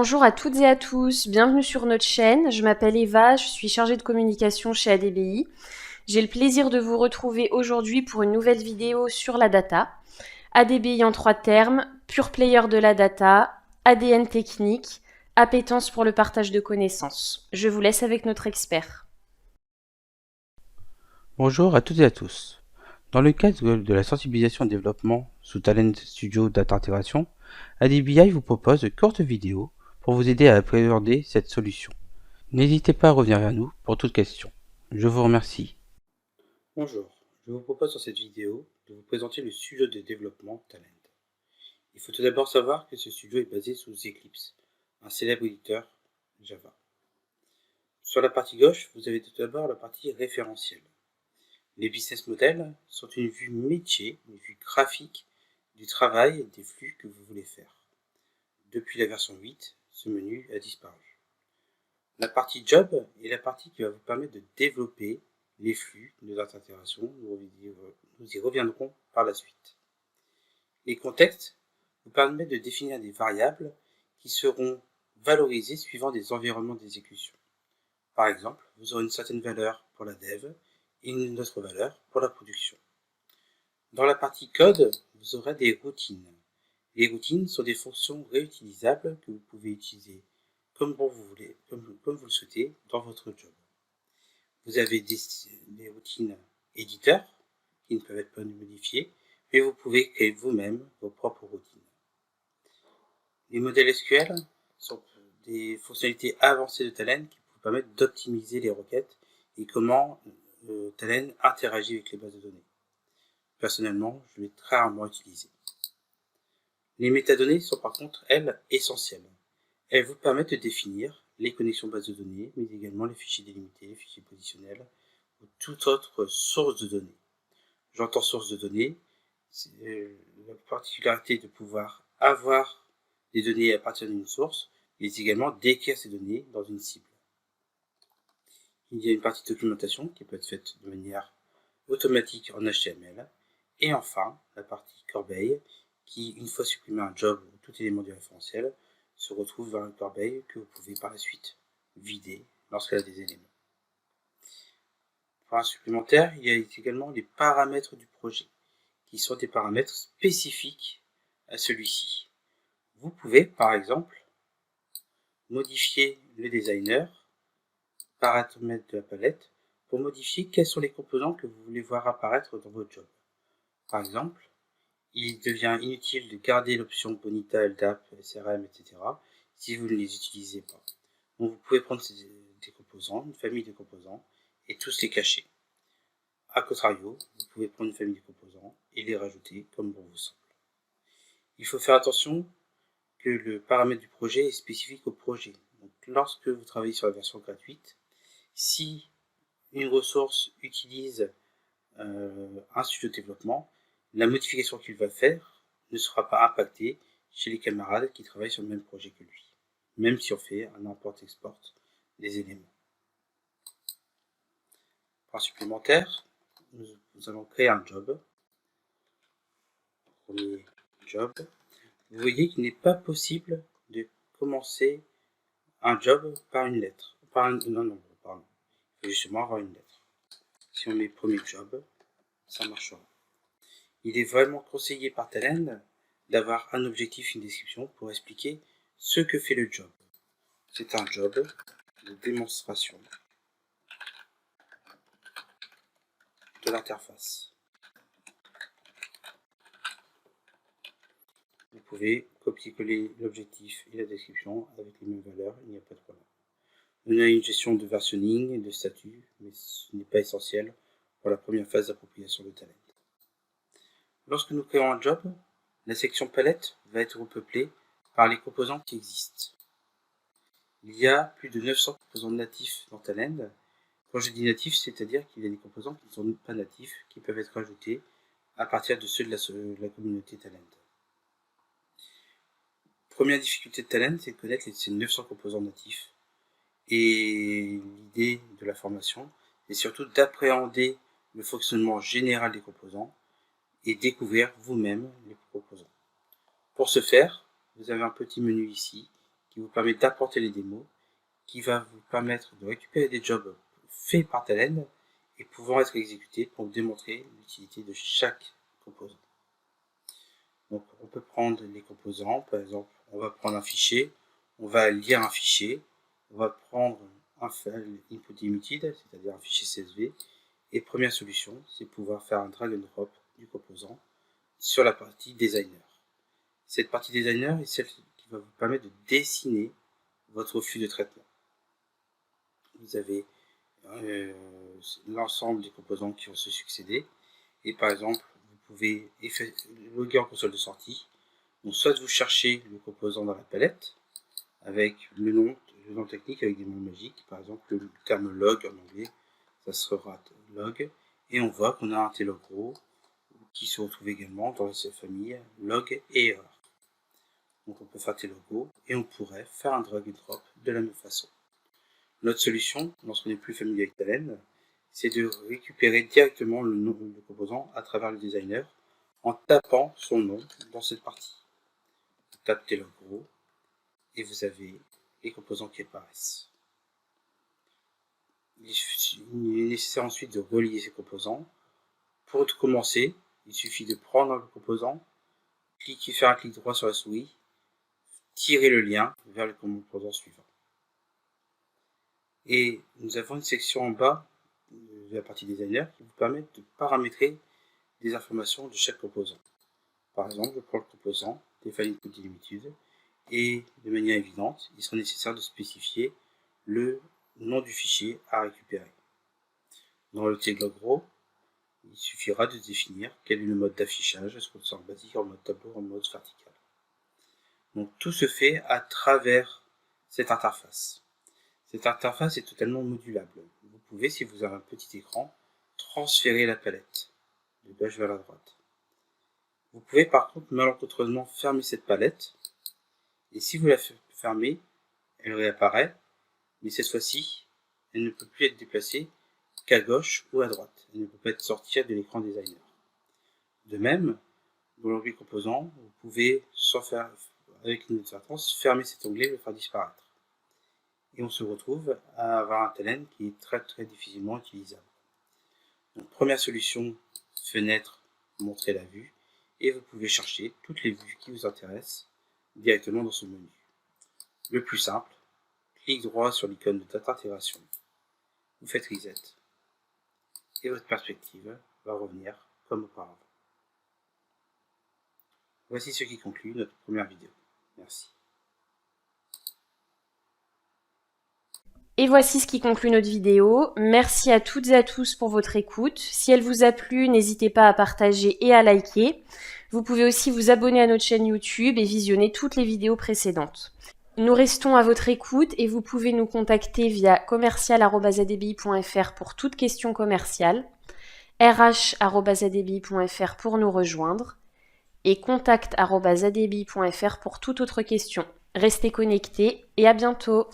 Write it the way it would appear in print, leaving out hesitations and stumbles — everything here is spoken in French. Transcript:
Bonjour à toutes et à tous, bienvenue sur notre chaîne. Je m'appelle Eva, je suis chargée de communication chez ADBI. J'ai le plaisir de vous retrouver aujourd'hui pour une nouvelle vidéo sur la data. ADBI en 3 termes, pure player de la data, ADN technique, appétence pour le partage de connaissances. Je vous laisse avec notre expert. Bonjour à toutes et à tous. Dans le cadre de la sensibilisation et développement sous Talent Studio Data Intégration, ADBI vous propose de courtes vidéos pour vous aider à appréhender cette solution. N'hésitez pas à revenir vers nous pour toute question. Je vous remercie. Bonjour, je vous propose dans cette vidéo de vous présenter le studio de développement Talent. Il faut tout d'abord savoir que ce studio est basé sous Eclipse, un célèbre éditeur Java. Sur la partie gauche, vous avez tout d'abord la partie référentielle. Les business models sont une vue métier, une vue graphique du travail et des flux que vous voulez faire. Depuis la version 8, ce menu a disparu. La partie job est la partie qui va vous permettre de développer les flux de notre intégration. Nous y reviendrons par la suite. Les contextes vous permettent de définir des variables qui seront valorisées suivant des environnements d'exécution. Par exemple, vous aurez une certaine valeur pour la dev et une autre valeur pour la production. Dans la partie code, vous aurez des routines. Les routines sont des fonctions réutilisables que vous pouvez utiliser comme vous voulez, comme vous le souhaitez dans votre job. Vous avez des routines éditeurs qui ne peuvent être pas modifiées, mais vous pouvez créer vous-même vos propres routines. Les modèles SQL sont des fonctionnalités avancées de Talend qui vous permettent d'optimiser les requêtes et comment Talend interagit avec les bases de données. Personnellement, je l'ai très rarement utilisé. Les métadonnées sont par contre, elles, essentielles. Elles vous permettent de définir les connexions bases de données, mais également les fichiers délimités, les fichiers positionnels ou toute autre source de données. J'entends source de données, c'est la particularité de pouvoir avoir des données à partir d'une source, mais également d'écrire ces données dans une cible. Il y a une partie documentation qui peut être faite de manière automatique en HTML, et enfin la partie corbeille qui, une fois supprimé un job ou tout élément du référentiel, se retrouve dans une corbeille que vous pouvez par la suite vider lorsqu'elle a des éléments. Pour un supplémentaire, il y a également les paramètres du projet, qui sont des paramètres spécifiques à celui-ci. Vous pouvez, par exemple, modifier le designer, paramètres de la palette, pour modifier quels sont les composants que vous voulez voir apparaître dans votre job. Par exemple, il devient inutile de garder l'option Bonita, LDAP, SRM, etc. si vous ne les utilisez pas. Donc vous pouvez prendre des composants, une famille de composants, et tous les cacher. A contrario, vous pouvez prendre une famille de composants et les rajouter comme bon vous semble. Il faut faire attention que le paramètre du projet est spécifique au projet. Donc lorsque vous travaillez sur la version gratuite, si une ressource utilise un studio de développement, la modification qu'il va faire ne sera pas impactée chez les camarades qui travaillent sur le même projet que lui, même si on fait un import-export des éléments. Pour un supplémentaire, nous allons créer un job. Premier job. Vous voyez qu'il n'est pas possible de commencer un job par une lettre. Non, pardon. Il faut justement avoir une lettre. Si on met premier job, ça marchera. Il est vraiment conseillé par Talend d'avoir un objectif, une description pour expliquer ce que fait le job. C'est un job de démonstration de l'interface. Vous pouvez copier-coller l'objectif et la description avec les mêmes valeurs, il n'y a pas de problème. On a une gestion de versionning et de statut, mais ce n'est pas essentiel pour la première phase d'appropriation de Talend. Lorsque nous créons un job, la section palette va être repeuplée par les composants qui existent. Il y a plus de 900 composants natifs dans Talend. Quand je dis natifs, c'est-à-dire qu'il y a des composants qui ne sont pas natifs, qui peuvent être ajoutés à partir de ceux de la communauté Talend. Première difficulté de Talend, c'est de connaître ces 900 composants natifs. Et l'idée de la formation, c'est surtout d'appréhender le fonctionnement général des composants et découvrir vous-même les composants. Pour ce faire, vous avez un petit menu ici qui vous permet d'apporter les démos, qui va vous permettre de récupérer des jobs faits par Talend et pouvant être exécutés pour démontrer l'utilité de chaque composant. Donc on peut prendre les composants, par exemple on va prendre un fichier, on va lire un fichier, on va prendre un file input limited, c'est-à-dire un fichier CSV, et première solution, c'est pouvoir faire un drag and drop du composant sur la partie designer. Cette partie designer est celle qui va vous permettre de dessiner votre flux de traitement. Vous avez l'ensemble des composants qui vont se succéder, et par exemple, vous pouvez loguer en console de sortie. Donc soit vous cherchez le composant dans la palette, avec le nom technique avec des mots magiques, par exemple le terme log en anglais, ça sera log, et on voit qu'on a un tlogro qui se retrouve également dans cette famille log et error. Donc on peut faire tlogro et on pourrait faire un drag and drop de la même façon. Notre solution, lorsqu'on n'est plus familier avec Talend, c'est de récupérer directement le composant à travers le designer en tapant son nom dans cette partie. Vous tapez tlogro et vous avez les composants qui apparaissent. Il est nécessaire ensuite de relier ces composants. Pour commencer, il suffit de prendre le composant, faire un clic droit sur la souris, tirer le lien vers le composant suivant. Et nous avons une section en bas de la partie designer qui vous permet de paramétrer des informations de chaque composant. Par exemple, je prends le composant define input limited et de manière évidente, il sera nécessaire de spécifier le nom du fichier à récupérer. Dans le tlogro, il suffira de définir quel est le mode d'affichage, est-ce qu'on sort en basique, en mode tableau, en mode vertical. Donc tout se fait à travers cette interface. Cette interface est totalement modulable. Vous pouvez, si vous avez un petit écran, transférer la palette de gauche vers la droite. Vous pouvez par contre malencontreusement fermer cette palette, et si vous la fermez, elle réapparaît, mais cette fois-ci, elle ne peut plus être déplacée qu'à gauche ou à droite. Elle ne peut pas sortir de l'écran designer. De même, dans l'onglet composant, vous pouvez, sans faire avec une inadvertance, fermer cet onglet et le faire disparaître. Et on se retrouve à avoir un Talend qui est très difficilement utilisable. Donc, première solution, fenêtre, montrer la vue, et vous pouvez chercher toutes les vues qui vous intéressent directement dans ce menu. Le plus simple, clic droit sur l'icône de data intégration, vous faites reset, et votre perspective va revenir comme auparavant. Voici ce qui conclut notre première vidéo. Merci. Et voici ce qui conclut notre vidéo. Merci à toutes et à tous pour votre écoute. Si elle vous a plu, n'hésitez pas à partager et à liker. Vous pouvez aussi vous abonner à notre chaîne YouTube et visionner toutes les vidéos précédentes. Nous restons à votre écoute et vous pouvez nous contacter via commercial@adbi.fr pour toute question commerciale, rh@adbi.fr pour nous rejoindre et contact@adbi.fr pour toute autre question. Restez connectés et à bientôt.